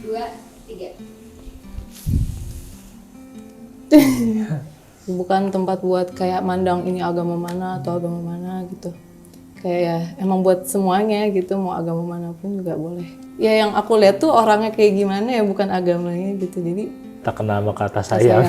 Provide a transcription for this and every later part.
2, 3. Bukan tempat buat kayak mandang ini agama mana atau agama mana gitu. Kayak ya emang buat semuanya gitu, mau agama manapun juga boleh. Ya yang aku lihat tuh orangnya kayak gimana ya, bukan agamanya gitu. Jadi Tak kenal maka kata sayang.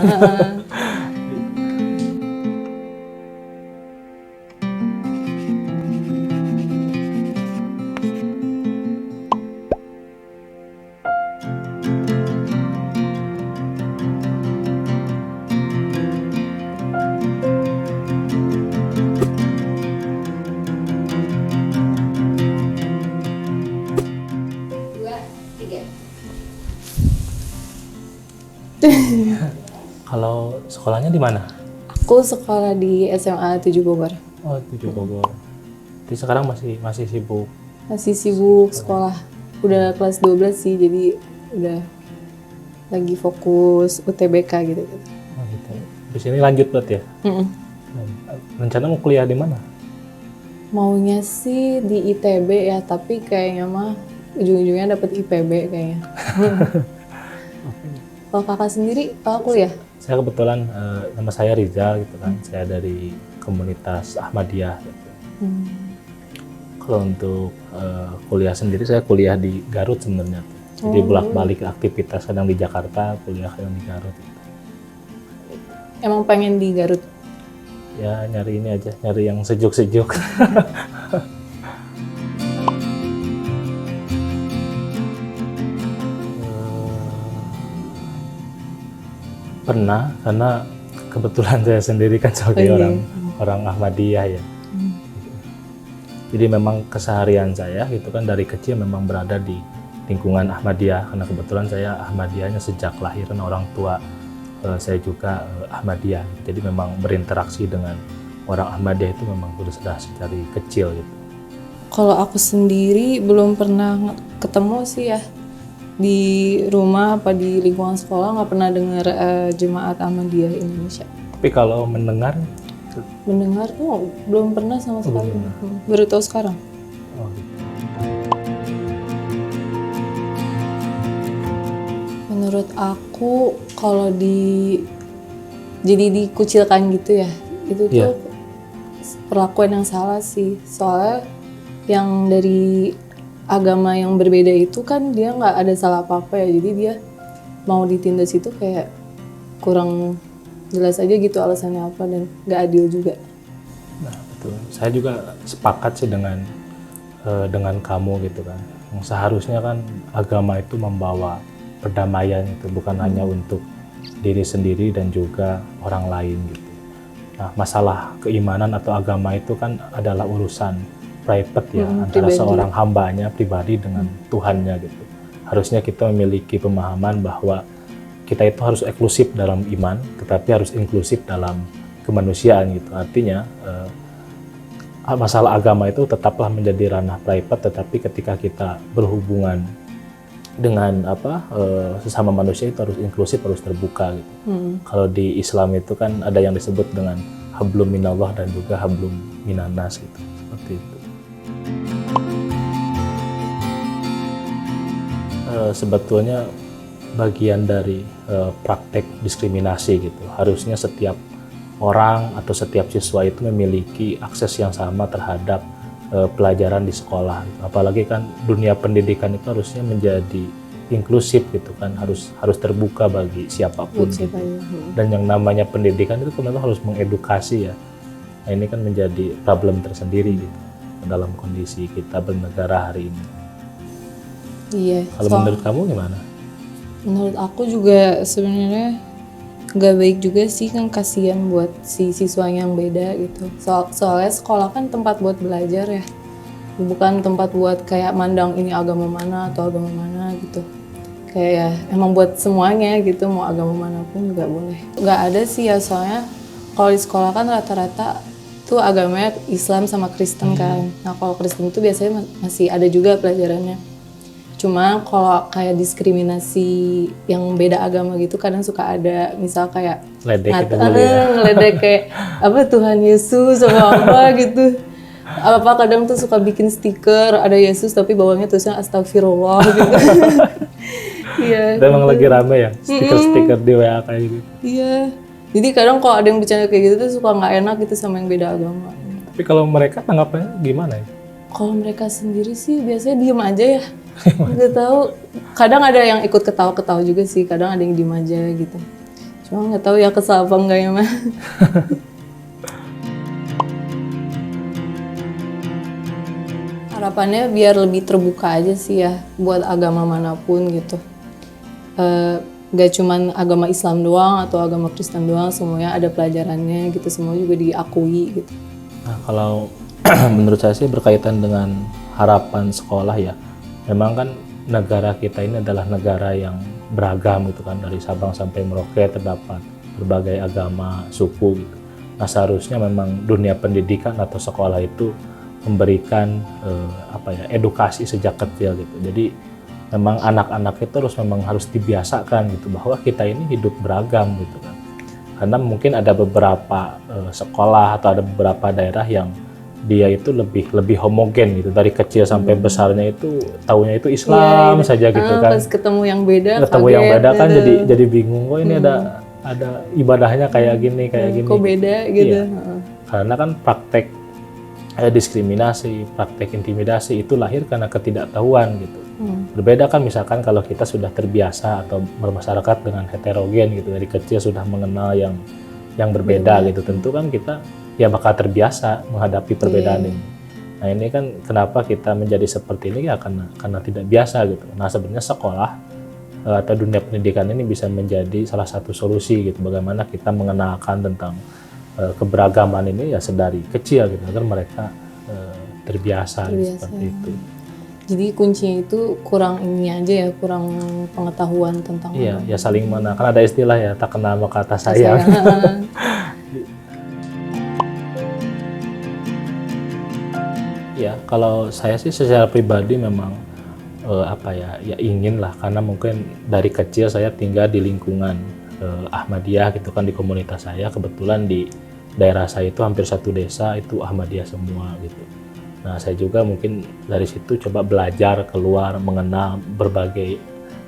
Kalau sekolahnya di mana? Aku sekolah di SMA 7 Bogor. Oh, 7 Bogor. Jadi sekarang masih sibuk. Masih sibuk sekolah. Udah kelas 12 sih, jadi udah lagi fokus UTBK gitu. Oh, gitu. Di sini lanjut berarti ya? Rencana mau kuliah di mana? Maunya sih di ITB ya, tapi kayaknya mah ujung-ujungnya dapet IPB kayaknya. Kalau kakak sendiri, kalau kuliah? Saya kebetulan nama saya Rizal gitu kan. Saya dari komunitas Ahmadiyah gitu. Kalau untuk kuliah sendiri, saya kuliah di Garut sebenarnya. Jadi bolak-balik aktivitas, kadang di Jakarta, kuliah kadang di Garut. Emang pengen di Garut? Ya nyari ini aja, nyari yang sejuk-sejuk. Pernah, karena kebetulan saya sendiri kan sebagai orang Ahmadiyah ya. Jadi memang keseharian saya gitu kan dari kecil memang berada di lingkungan Ahmadiyah, karena kebetulan saya Ahmadiyahnya sejak lahiran, orang tua saya juga Ahmadiyah. Jadi memang berinteraksi dengan orang Ahmadiyah itu memang sudah dari kecil gitu. Kalau aku sendiri belum pernah ketemu sih ya. Di rumah apa di lingkungan sekolah nggak pernah dengar Jemaat Ahmadiyah Indonesia. Tapi kalau mendengar tuh belum pernah sama sekali. Baru tahu sekarang. Oh, gitu. Menurut aku kalau jadi dikucilkan gitu ya, itu tuh perlakuan yang salah sih. Soalnya yang dari agama yang berbeda itu kan dia nggak ada salah apa-apa ya, jadi dia mau ditindas itu kayak kurang jelas aja gitu alasannya apa, dan nggak adil juga. Nah betul, saya juga sepakat sih dengan kamu gitu kan. Yang seharusnya kan agama itu membawa perdamaian, itu bukan hanya untuk diri sendiri dan juga orang lain gitu. Nah masalah keimanan atau agama itu kan adalah urusan private ya, antara pribadi. seorang hambanya pribadi dengan Tuhannya gitu. Harusnya kita memiliki pemahaman bahwa kita itu harus eksklusif dalam iman, tetapi harus inklusif dalam kemanusiaan gitu. Artinya masalah agama itu tetaplah menjadi ranah private, tetapi ketika kita berhubungan dengan sesama manusia itu harus inklusif, harus terbuka gitu. Kalau di Islam itu kan ada yang disebut dengan hablum minallah dan juga hablum minannas gitu, seperti itu. Sebetulnya bagian dari praktek diskriminasi gitu. Harusnya setiap orang atau setiap siswa itu memiliki akses yang sama terhadap pelajaran di sekolah. Apalagi kan dunia pendidikan itu harusnya menjadi inklusif gitu kan, harus terbuka bagi siapapun gitu. Dan yang namanya pendidikan itu kan memang harus mengedukasi ya. Nah ini kan menjadi problem tersendiri gitu dalam kondisi kita bernegara hari ini. Iya. Kalau menurut kamu gimana? Menurut aku juga sebenarnya nggak baik juga sih, kan kasihan buat si siswa yang beda gitu. Soalnya sekolah kan tempat buat belajar ya, bukan tempat buat kayak mandang ini agama mana atau agama mana gitu. Kayak ya emang buat semuanya gitu, mau agama manapun juga boleh. Nggak ada sih ya, soalnya kalau di sekolah kan rata-rata tuh agamanya Islam sama Kristen kan. Nah kalau Kristen itu biasanya masih ada juga pelajarannya. Cuma kalau kayak diskriminasi yang beda agama gitu kadang suka ada, misal kayak ngeledek kayak apa Tuhan Yesus sama apa gitu. Apa kadang tuh suka bikin stiker ada Yesus tapi bawahnya tulisnya astagfirullah gitu. Iya. Itu emang lagi rame ya, stiker-stiker di WA kayak gitu. Iya. Jadi kadang kalau ada yang bercanda kayak gitu tuh suka nggak enak gitu sama yang beda agama. Tapi kalau mereka tanggapannya gimana ya? Kalau mereka sendiri sih biasanya diem aja ya. Nggak tahu. Kadang ada yang ikut ketawa-ketawa juga sih. Kadang ada yang diem aja gitu. Cuma nggak tahu ya kesal apa enggak ya mah. Harapannya biar lebih terbuka aja sih ya buat agama manapun gitu. Gak cuman agama Islam doang atau agama Kristen doang, semuanya ada pelajarannya gitu, semua juga diakui gitu. Nah, kalau menurut saya sih berkaitan dengan harapan sekolah ya, memang kan negara kita ini adalah negara yang beragam gitu kan, dari Sabang sampai Merauke terdapat berbagai agama, suku gitu. Nah seharusnya memang dunia pendidikan atau sekolah itu memberikan edukasi sejak kecil gitu. Jadi memang anak-anak itu memang harus dibiasakan gitu bahwa kita ini hidup beragam gitu kan. Karena mungkin ada beberapa sekolah atau ada beberapa daerah yang dia itu lebih homogen gitu, dari kecil sampai besarnya itu taunya itu Islam saja gitu kan. Pas ketemu yang beda, ketemu yang beda kan jadi bingung, kok ini ada ibadahnya kayak gini kok beda gitu. Iya. Karena kan praktek diskriminasi, praktek intimidasi itu lahir karena ketidaktahuan gitu. Berbeda kan misalkan kalau kita sudah terbiasa atau bermasyarakat dengan heterogen gitu, dari kecil sudah mengenal yang berbeda gitu, tentu kan kita ya bakal terbiasa menghadapi perbedaan ini. Nah ini kan kenapa kita menjadi seperti ini ya karena tidak biasa gitu. Nah sebenarnya sekolah atau dunia pendidikan ini bisa menjadi salah satu solusi gitu, bagaimana kita mengenalkan tentang keberagaman ini ya sedari kecil gitu, agar mereka terbiasa. Gitu, seperti itu. Jadi kuncinya itu kurang ini aja ya, kurang pengetahuan tentang ya saling mana, kan ada istilah ya, tak kenal maka tak sayang. Ya kalau saya sih secara pribadi memang ingin lah, karena mungkin dari kecil saya tinggal di lingkungan Ahmadiyah gitu kan, di komunitas saya kebetulan di daerah saya itu hampir satu desa itu Ahmadiyah semua gitu. Nah saya juga mungkin dari situ coba belajar keluar, mengenal berbagai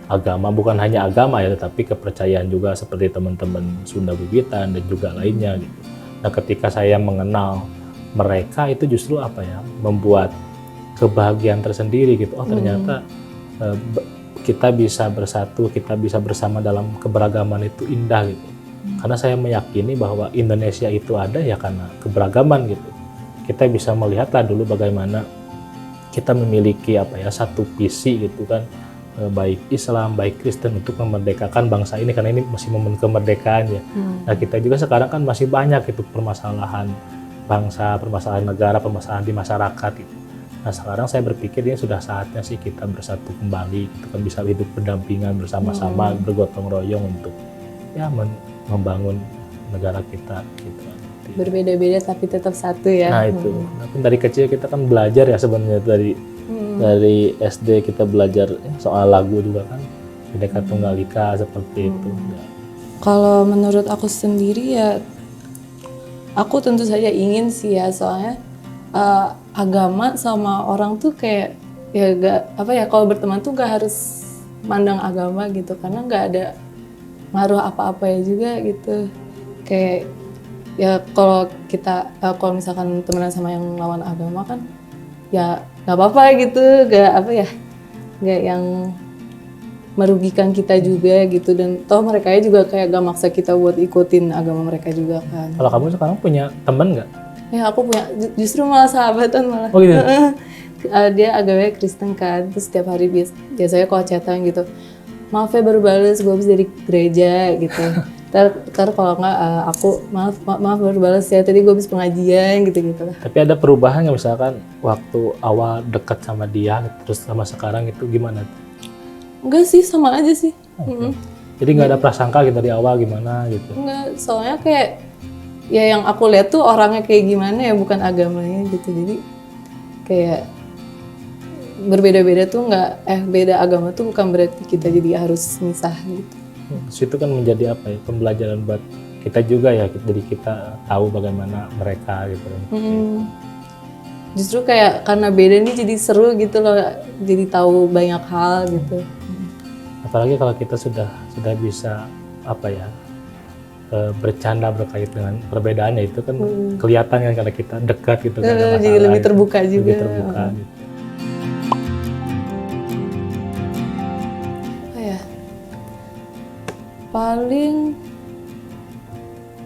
agama, bukan hanya agama ya, tetapi kepercayaan juga seperti teman-teman Sunda Bubitan dan juga lainnya gitu. Nah ketika saya mengenal mereka itu justru membuat kebahagiaan tersendiri gitu. Oh ternyata kita bisa bersatu, kita bisa bersama dalam keberagaman itu indah gitu. Karena saya meyakini bahwa Indonesia itu ada ya karena keberagaman gitu. Kita bisa melihatlah dulu bagaimana kita memiliki satu visi gitu kan, baik Islam, baik Kristen untuk memerdekakan bangsa ini, karena ini masih momen kemerdekaan ya. Nah kita juga sekarang kan masih banyak itu permasalahan bangsa, permasalahan negara, permasalahan di masyarakat gitu. Nah sekarang saya berpikir ini sudah saatnya sih kita bersatu kembali, kita kan bisa hidup berdampingan bersama-sama, bergotong royong untuk ya membangun negara kita gitu. Berbeda-beda tapi tetap satu ya. Nah itu, dari kecil kita kan belajar ya sebenarnya dari SD kita belajar soal lagu juga kan, Bhinneka Tunggal Ika seperti itu. Ya. Kalau menurut aku sendiri ya, aku tentu saja ingin sih ya, soalnya agama sama orang tuh kayak kalau berteman tuh gak harus mandang agama gitu, karena gak ada ngaruh apa-apa ya juga gitu. Kayak ya kalau misalkan temenan sama yang lawan agama kan ya nggak apa-apa gitu, gak yang merugikan kita juga gitu, dan toh mereka juga kayak gak maksa kita buat ikutin agama mereka juga kan. Kalau kamu sekarang punya temen nggak? Ya aku punya, justru malah sahabatan malah. Oh gitu? Dia agamanya Kristen kan, terus setiap hari biasanya kalau chatan gitu, maaf ya baru bales, gue habis dari gereja gitu. Ntar kalau nggak aku maaf baru balas ya, tadi gue habis pengajian gitu. Tapi ada perubahan nggak, misalkan waktu awal dekat sama dia terus sama sekarang itu gimana? Enggak sih, sama aja sih. Jadi nggak ada prasangka gitu dari awal gimana gitu? Enggak, soalnya kayak ya yang aku lihat tuh orangnya kayak gimana ya, bukan agamanya gitu. Jadi kayak berbeda-beda tuh beda agama tuh bukan berarti kita jadi harus misah gitu. Itu kan menjadi pembelajaran buat kita juga ya, jadi kita tahu bagaimana mereka gitu. Justru kayak karena beda nih jadi seru gitu loh, jadi tahu banyak hal gitu. Apalagi kalau kita sudah bisa apa ya, bercanda berkait dengan perbedaannya itu kan kelihatan kan karena kita dekat gitu kan, ada Jadi masalah lebih gitu. terbuka juga. Lebih terbuka gitu. Apa ya? Paling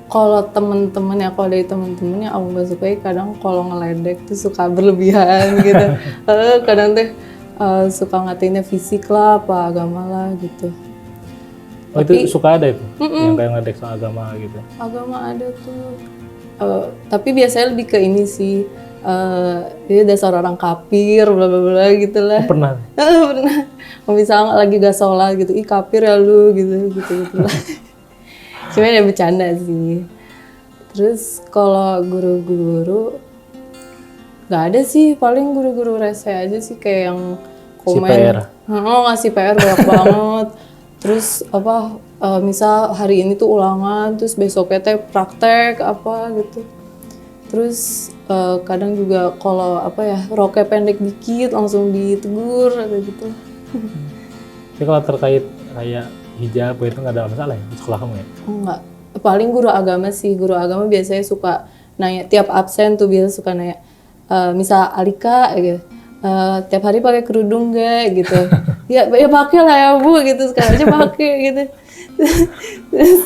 kalau dari temen-temen yang aku gak sukai kadang kalau ngeledek tuh suka berlebihan gitu. Kadang teh suka ngatainnya fisik lah, apa agama lah gitu. Oh, Tapi, itu suka ada itu yang kayak ngedek soal agama gitu. agama ada tuh. Tapi biasanya lebih ke ini sih. Dia dasar orang kafir, bla bla bla gitu lah. Pernah. Pernah. Misalnya lagi gak sholat gitu, ih kafir ya lu gitu lah. Cuma ya bercanda sih. Terus kalau guru-guru nggak ada sih, paling guru-guru rese aja sih kayak yang komen. PR. Ngasih PR banyak banget. Terus apa? Misal hari ini tuh ulangan, terus besoknya teh praktek apa gitu. Terus kadang juga kalau apa ya roknya pendek dikit langsung ditegur atau gitu. Tapi kalau terkait kayak hijab itu nggak ada masalah ya di sekolah kamu ya? Enggak. Paling guru agama sih. Guru agama biasanya suka nanya tiap absen tuh biasa suka nanya. Misal Alika gitu. Tiap hari pakai kerudung gak gitu. ya pakai lah ya Bu gitu, sekarang aja pakai gitu. Terus,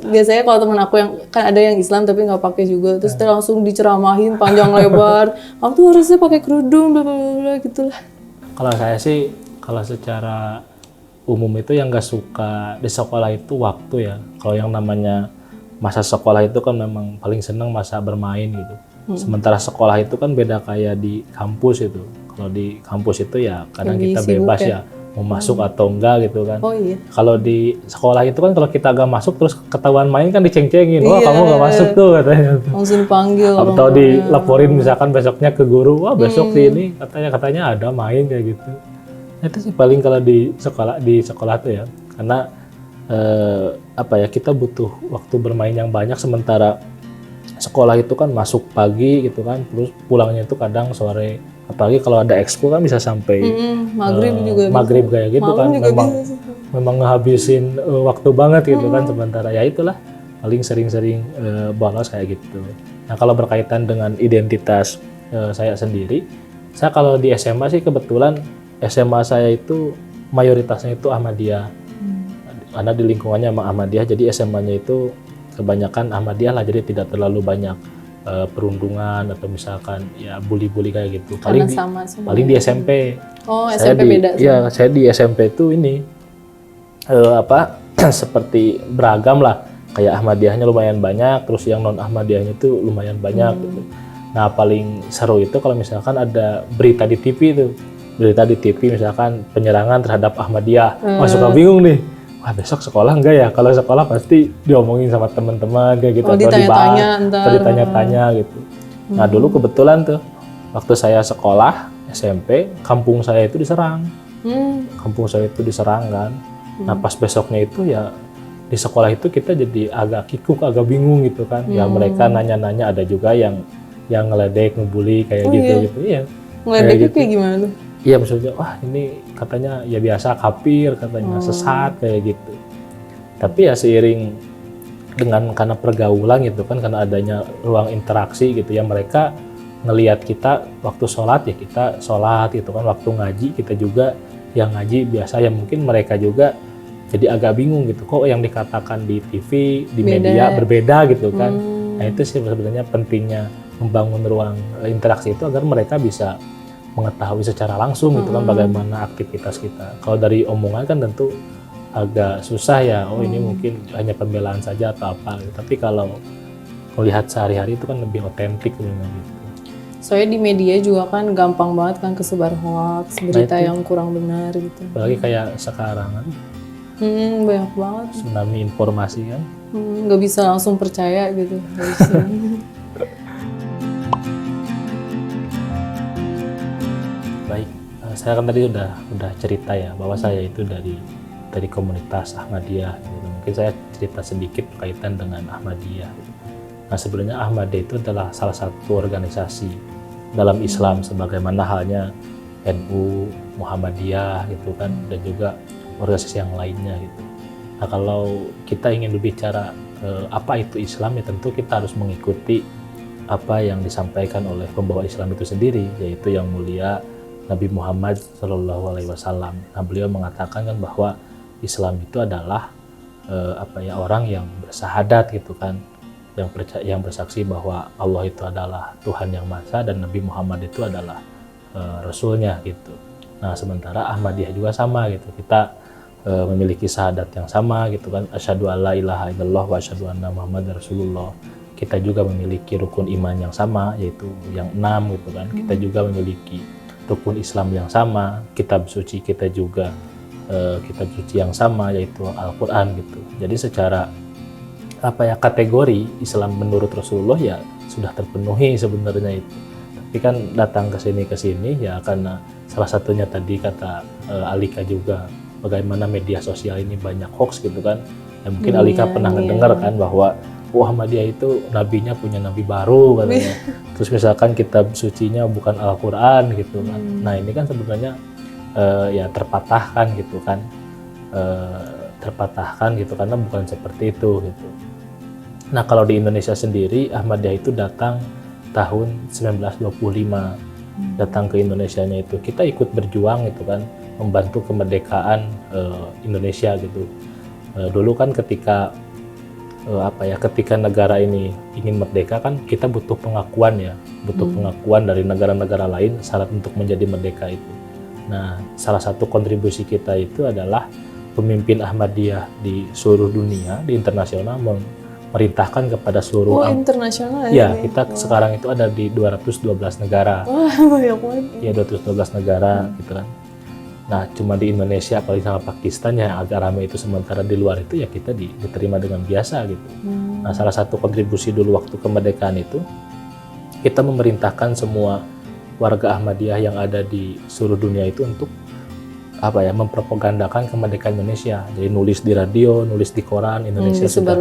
biasanya kalau teman aku yang kan ada yang Islam tapi nggak pakai juga, terus dia langsung diceramahin panjang lebar. Kamu tuh harusnya pakai kerudung bla bla bla gitulah. Kalau saya sih, kalau secara umum itu yang nggak suka di sekolah itu waktu ya. Kalau yang namanya masa sekolah itu kan memang paling seneng masa bermain gitu. Sementara sekolah itu kan beda kayak di kampus itu. Kalau di kampus itu ya kadang Lebih kita sibuk bebas ya? ya mau masuk atau enggak gitu kan. Oh iya. Kalau di sekolah itu kan kalau kita agak masuk terus ketahuan main kan diceng-cengin. Wah, Iya. kamu nggak masuk tuh katanya. Langsung dipanggil. Atau dilaporin misalkan besoknya ke guru, wah besok di ini katanya ada main kayak gitu. Itu sih paling kalau di sekolah tuh ya, karena apa ya, kita butuh waktu bermain yang banyak, sementara sekolah itu kan masuk pagi gitu kan, terus pulangnya itu kadang sore, apalagi kalau ada ekskul kan bisa sampai maghrib juga maghrib kayak gitu malam kan, juga memang ngehabisin waktu banget gitu kan, sementara ya itulah paling sering-sering bolos kayak gitu. Nah kalau berkaitan dengan identitas saya sendiri, saya kalau di SMA sih kebetulan SMA saya itu mayoritasnya itu Ahmadiyah. Karena di lingkungannya sama Ahmadiyah, jadi SMA-nya itu kebanyakan Ahmadiyah lah, jadi tidak terlalu banyak perundungan atau misalkan ya bully-bully kayak gitu. Paling paling di SMP. Oh, saya SMP beda. Iya, saya di SMP itu ini seperti beragam lah. Kayak Ahmadiyahnya lumayan banyak, terus yang non Ahmadiyahnya itu lumayan banyak gitu. Nah, paling seru itu kalau misalkan ada berita di TV itu. Berita di TV misalkan penyerangan terhadap Ahmadiyah. Wah, suka bingung nih. Wah, besok sekolah enggak ya? Kalau sekolah pasti diomongin sama teman-teman kayak gitu, atau ditanya-tanya gitu. Nah, dulu kebetulan tuh waktu saya sekolah SMP, kampung saya itu diserang. Kampung saya itu diserang kan. Nah, pas besoknya itu ya di sekolah itu kita jadi agak kikuk, agak bingung gitu kan. Ya mereka nanya-nanya, ada juga yang ngeledek, ngebully kayak gitu. Iya. Ngeledeknya kayak gimana? Iya, maksudnya wah ini katanya ya biasa kafir, katanya sesat kayak gitu. Tapi ya seiring dengan karena pergaulan gitu kan, karena adanya ruang interaksi gitu ya, mereka ngelihat kita waktu sholat ya kita sholat gitu kan, waktu ngaji kita juga yang ngaji biasa, ya mungkin mereka juga jadi agak bingung gitu, kok yang dikatakan di TV, di media berbeda gitu kan. Nah itu sih sebenarnya pentingnya membangun ruang interaksi itu agar mereka bisa mengetahui secara langsung gitu kan bagaimana aktivitas kita. Kalau dari omongan kan tentu agak susah ya, oh ini mungkin hanya pembelaan saja atau apa gitu. Tapi kalau melihat sehari-hari itu kan lebih otentik gitu. Soalnya di media juga kan gampang banget kan kesebar hoax, berita yang kurang benar gitu. Apalagi kayak sekarang kan. Banyak banget. Tsunami informasi kan. Nggak bisa langsung percaya gitu. Baik, saya kan tadi udah cerita ya bahwa saya itu dari komunitas Ahmadiyah. Gitu. Mungkin saya cerita sedikit berkaitan dengan Ahmadiyah. Nah sebenarnya Ahmadiyah itu adalah salah satu organisasi dalam Islam, sebagaimana halnya NU, Muhammadiyah gitu kan, dan juga organisasi yang lainnya gitu. Nah, kalau kita ingin berbicara apa itu Islam, ya tentu kita harus mengikuti apa yang disampaikan oleh pembawa Islam itu sendiri, yaitu yang mulia Nabi Muhammad SAW. Nah, beliau mengatakan kan bahwa Islam itu adalah orang yang bersahadat gitu kan, yang bersaksi bahwa Allah itu adalah Tuhan yang Maha Esa dan Nabi Muhammad itu adalah Rasulnya gitu. Nah, sementara Ahmadiyah juga sama gitu, kita memiliki syahadat yang sama gitu kan, asyhadu alla ilaha illallah wa asyhadu anna Muhammadar Rasulullah. Kita juga memiliki rukun iman yang sama, yaitu yang 6 gitu kan. Kita juga memiliki rukun Islam yang sama, kitab suci kita juga kitab suci yang sama, yaitu Al-Quran gitu. Jadi secara kategori Islam menurut Rasulullah ya sudah terpenuhi sebenarnya itu. Tapi kan datang ke sini ya karena salah satunya tadi kata Alika juga, bagaimana media sosial ini banyak hoax gitu kan. Ya mungkin Alika pernah mendengar kan bahwa Ahmadiyah itu nabinya punya nabi baru katanya. Terus misalkan kitab sucinya bukan Al-Quran gitu kan. Nah, ini kan sebenarnya ya terpatahkan gitu kan. Terpatahkan gitu karena bukan seperti itu gitu. Nah, kalau di Indonesia sendiri Ahmadiyah itu datang tahun 1925. Datang ke Indonesianya itu kita ikut berjuang gitu kan, membantu kemerdekaan Indonesia gitu. Dulu kan ketika ketika negara ini ingin merdeka kan kita butuh pengakuan ya, butuh pengakuan dari negara-negara lain syarat untuk menjadi merdeka itu. Nah, salah satu kontribusi kita itu adalah pemimpin Ahmadiyah di seluruh dunia, di internasional, memerintahkan kepada seluruh internasional ya, kita sekarang itu ada di 212 negara. Wah, banyak banget. Ya, 212 negara gitu kan. Nah, cuma di Indonesia apalagi sama Pakistan yang agak ramai itu, sementara di luar itu ya kita diterima dengan biasa gitu. Nah, salah satu kontribusi dulu waktu kemerdekaan itu kita memerintahkan semua warga Ahmadiyah yang ada di seluruh dunia itu untuk mempropagandakan kemerdekaan Indonesia. Jadi nulis di radio, nulis di koran, Indonesia sudah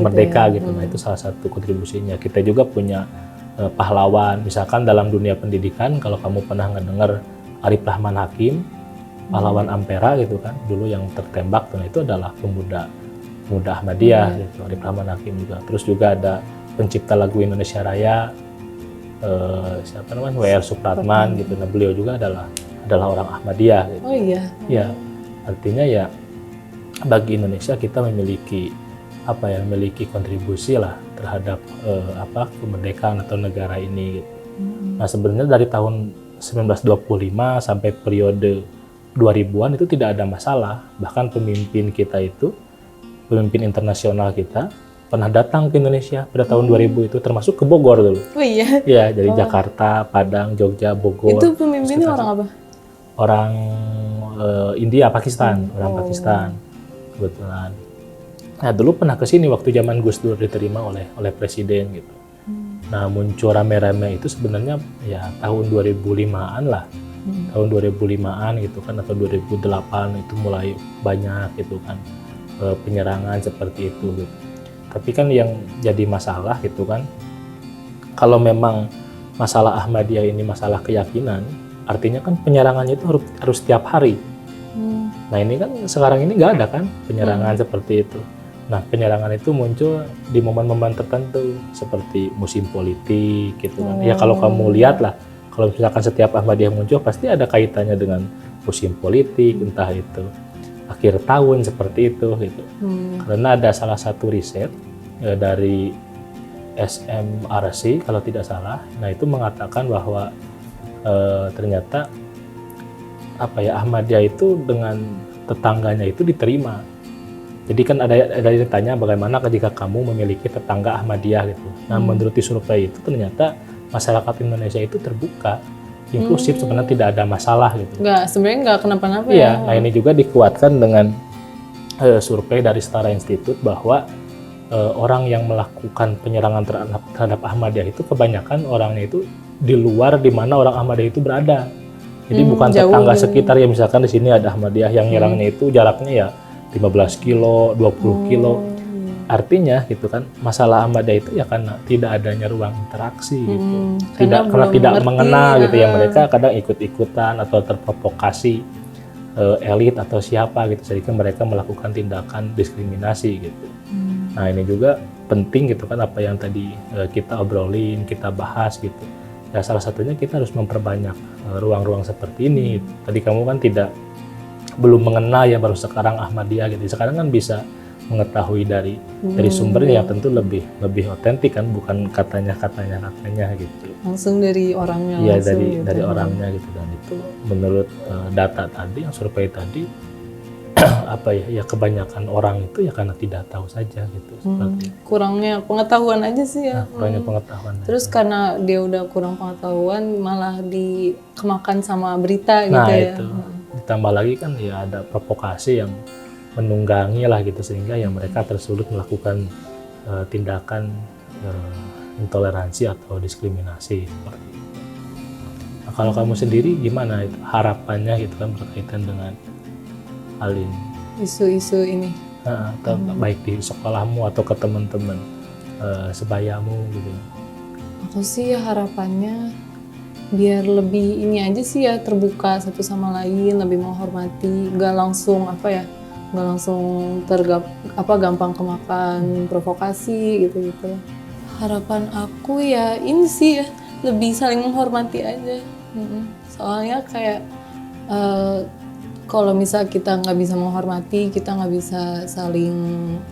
merdeka gitu. Nah, itu salah satu kontribusinya. Kita juga punya pahlawan. Misalkan dalam dunia pendidikan, kalau kamu pernah ngedengar Arif Rahman Hakim, pahlawan Ampera gitu kan, dulu yang tertembak, nah itu adalah pemuda Ahmadiyah gitu, Arif Rahman Hakim juga. Terus juga ada pencipta lagu Indonesia Raya, W.R. Supratman gitu. Nah, beliau juga adalah orang Ahmadiyah gitu. Oh iya. Ya, artinya ya bagi Indonesia kita memiliki memiliki kontribusi lah terhadap kemerdekaan atau negara ini gitu. Nah, sebenarnya dari tahun 1925 sampai periode 2000-an itu tidak ada masalah. Bahkan pemimpin kita itu, pemimpin internasional kita pernah datang ke Indonesia pada tahun 2000 itu, termasuk ke Bogor dulu. Oh iya? Ya, dari Jakarta, Padang, Jogja, Bogor. Itu pemimpinnya orang apa? Orang India, Pakistan, orang Pakistan kebetulan. Nah, dulu pernah ke sini waktu zaman Gus Dur diterima oleh presiden gitu. Nah, muncul rame-rame itu sebenarnya ya tahun 2005-an lah. Tahun 2005-an gitu kan, atau 2008 itu mulai banyak gitu kan penyerangan seperti itu gitu. Tapi kan yang jadi masalah gitu kan, kalau memang masalah Ahmadiyah ini masalah keyakinan, artinya kan penyerangannya itu harus setiap hari. Nah, ini kan sekarang ini nggak ada kan penyerangan seperti itu. Nah, penyerangan itu muncul di momen-momen tertentu seperti musim politik gitu kan. Ya kalau kamu lihat lah, kalau misalkan setiap Ahmadiyah muncul pasti ada kaitannya dengan musim politik, entah itu akhir tahun seperti itu gitu. Karena ada salah satu riset dari SMRC kalau tidak salah, nah itu mengatakan bahwa ternyata Ahmadiyah itu dengan tetangganya itu diterima. Jadi kan ada yang tanya bagaimana jika kamu memiliki tetangga Ahmadiyah gitu. Nah, menurut survei itu ternyata masyarakat Indonesia itu terbuka, inklusif, sebenarnya tidak ada masalah gitu. Sebenarnya nggak kenapa-napa ya. Nah, ini juga dikuatkan dengan survei dari Setara Institute bahwa orang yang melakukan penyerangan terhadap Ahmadiyah itu kebanyakan orangnya itu di luar di mana orang Ahmadiyah itu berada. Jadi bukan tetangga sekitar ya, misalkan di sini ada Ahmadiyah yang nyerangnya itu jaraknya ya 15 kilo, 20 kilo. Artinya gitu kan, masalah Ahmadiyah itu ya karena tidak adanya ruang interaksi gitu. Karena tidak mengenal gitu ya, mereka kadang ikut-ikutan atau terprovokasi. elit atau siapa gitu, sehingga mereka melakukan tindakan diskriminasi gitu. Nah ini juga penting gitu kan, apa yang tadi kita obrolin, kita bahas gitu. Ya salah satunya kita harus memperbanyak ruang-ruang seperti ini. Tadi kamu kan belum mengenal ya, baru sekarang Ahmadiyah gitu. Sekarang kan bisa mengetahui dari sumbernya yang tentu lebih otentik kan, bukan katanya gitu. Langsung dari orangnya. Iya, langsung dari gitu. orangnya gitu. Dan itu menurut data tadi, yang survei tadi, apa ya kebanyakan orang itu ya karena tidak tahu saja gitu. Seperti Kurangnya pengetahuan aja sih ya. kurangnya pengetahuan. Terus karena dia udah kurang pengetahuan, malah dikemakan sama berita Nah gitu ya. itu ditambah lagi kan ya ada provokasi yang menunggangi lah gitu, sehingga ya mereka tersulut melakukan tindakan intoleransi atau diskriminasi seperti itu. Nah, kalau kamu sendiri gimana itu harapannya gitu kan berkaitan dengan hal ini? Isu-isu ini. Atau baik di sekolahmu atau ke teman-teman sebayamu gitu. Aku sih harapannya biar lebih ini aja sih ya, terbuka satu sama lain, lebih menghormati, nggak langsung gampang kemakan provokasi gitu. Harapan aku ya ini sih ya, lebih saling menghormati aja. Soalnya kayak kalau misal kita nggak bisa menghormati, kita nggak bisa saling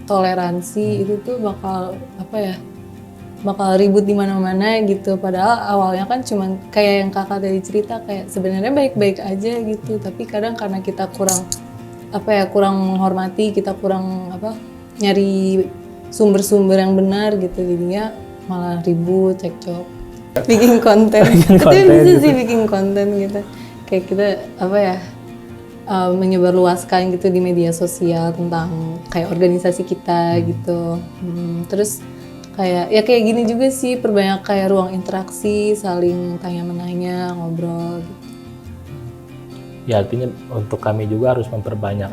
toleransi, itu tuh bakal ribut di mana-mana gitu. Padahal awalnya kan cuman kayak yang kakak tadi cerita, kayak sebenarnya baik-baik aja gitu, tapi kadang karena kita kurang menghormati, kita kurang nyari sumber-sumber yang benar gitu, jadinya malah ribut, cekcok, bikin konten. Tapi bisa sih bikin konten gitu, kayak kita menyebarluaskan gitu di media sosial tentang kayak organisasi kita gitu. Terus kayak gini juga sih, perbanyak kayak ruang interaksi, saling tanya menanya, ngobrol gitu. Ya artinya untuk kami juga harus memperbanyak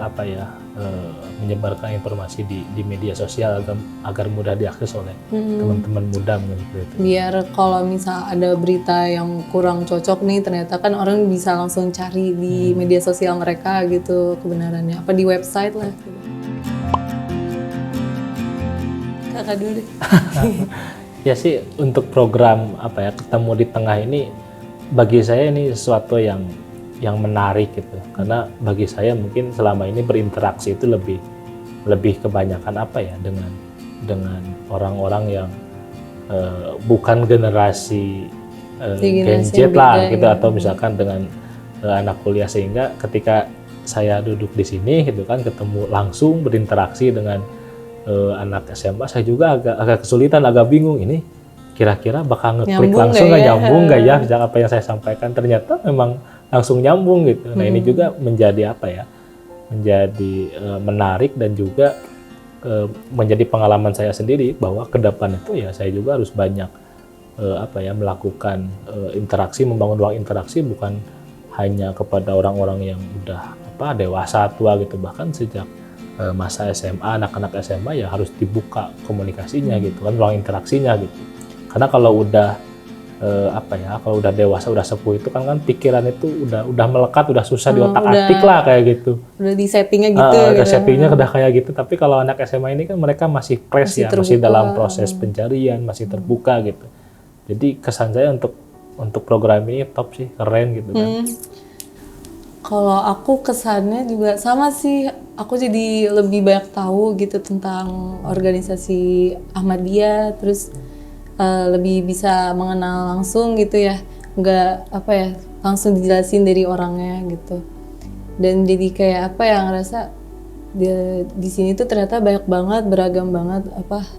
menyebarkan informasi di media sosial agar mudah diakses oleh teman-teman muda gitu. Biar kalau misal ada berita yang kurang cocok nih, ternyata kan orang bisa langsung cari di media sosial mereka gitu kebenarannya, apa di website lah gitu. Kakak dulu deh. Ya sih, untuk program ketemu di tengah ini, bagi saya ini sesuatu yang menarik gitu, karena bagi saya mungkin selama ini berinteraksi itu lebih kebanyakan dengan orang-orang yang bukan generasi Gen Z lah gitu, atau misalkan dengan anak kuliah, sehingga ketika saya duduk di sini gitu kan, ketemu langsung berinteraksi dengan anak SMA, saya juga agak kesulitan, agak bingung, ini kira-kira bakal ngeklik langsung nggak nyambung nggak ya apa yang saya sampaikan. Ternyata memang langsung nyambung gitu. Nah ini juga menjadi menjadi menarik, dan juga menjadi pengalaman saya sendiri bahwa ke depan itu ya saya juga harus banyak melakukan interaksi, membangun ruang interaksi bukan hanya kepada orang-orang yang udah dewasa tua gitu, bahkan sejak masa SMA, anak-anak SMA ya harus dibuka komunikasinya gitu kan, ruang interaksinya gitu. Karena kalau udah kalau udah dewasa, udah sepuh itu kan pikiran itu udah melekat, udah susah diotak-atik lah kayak gitu. Udah di settingnya gitu. Settingnya udah kayak gitu. Tapi kalau anak SMA ini kan mereka masih fresh ya, masih dalam proses pencarian, masih terbuka gitu. Jadi kesan saya untuk program ini top sih, keren gitu kan. Kalau aku kesannya juga sama sih, aku jadi lebih banyak tahu gitu tentang organisasi Ahmadiyah, terus lebih bisa mengenal langsung gitu ya, nggak langsung dijelasin dari orangnya gitu. Dan jadi kayak ngerasa di sini tuh ternyata banyak banget, beragam banget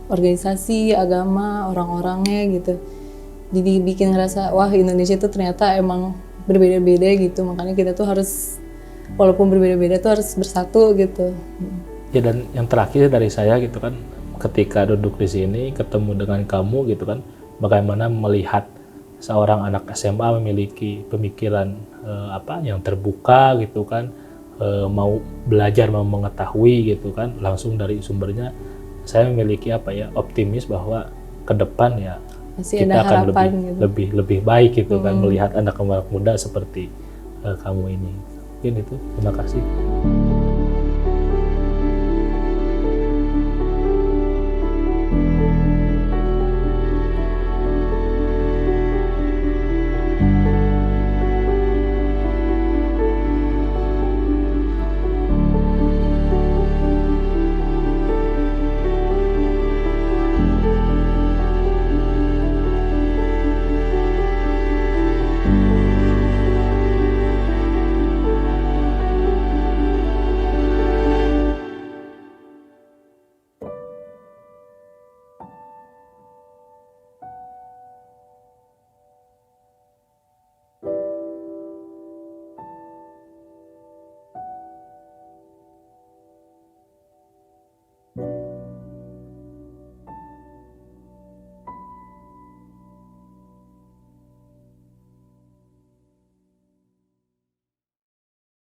organisasi, agama, orang-orangnya gitu. Jadi bikin ngerasa wah, Indonesia tuh ternyata emang berbeda-beda gitu, makanya kita tuh harus, walaupun berbeda-beda tuh harus bersatu gitu. Ya, dan yang terakhir dari saya gitu kan, ketika duduk di sini ketemu dengan kamu gitu kan, bagaimana melihat seorang anak SMA memiliki pemikiran yang terbuka gitu kan, mau belajar, mau mengetahui gitu kan, langsung dari sumbernya. Saya memiliki optimis bahwa ke depan ya masih kita ada akan harapan lebih baik gitu kan, melihat anak muda seperti kamu ini. Mungkin itu. Terima kasih.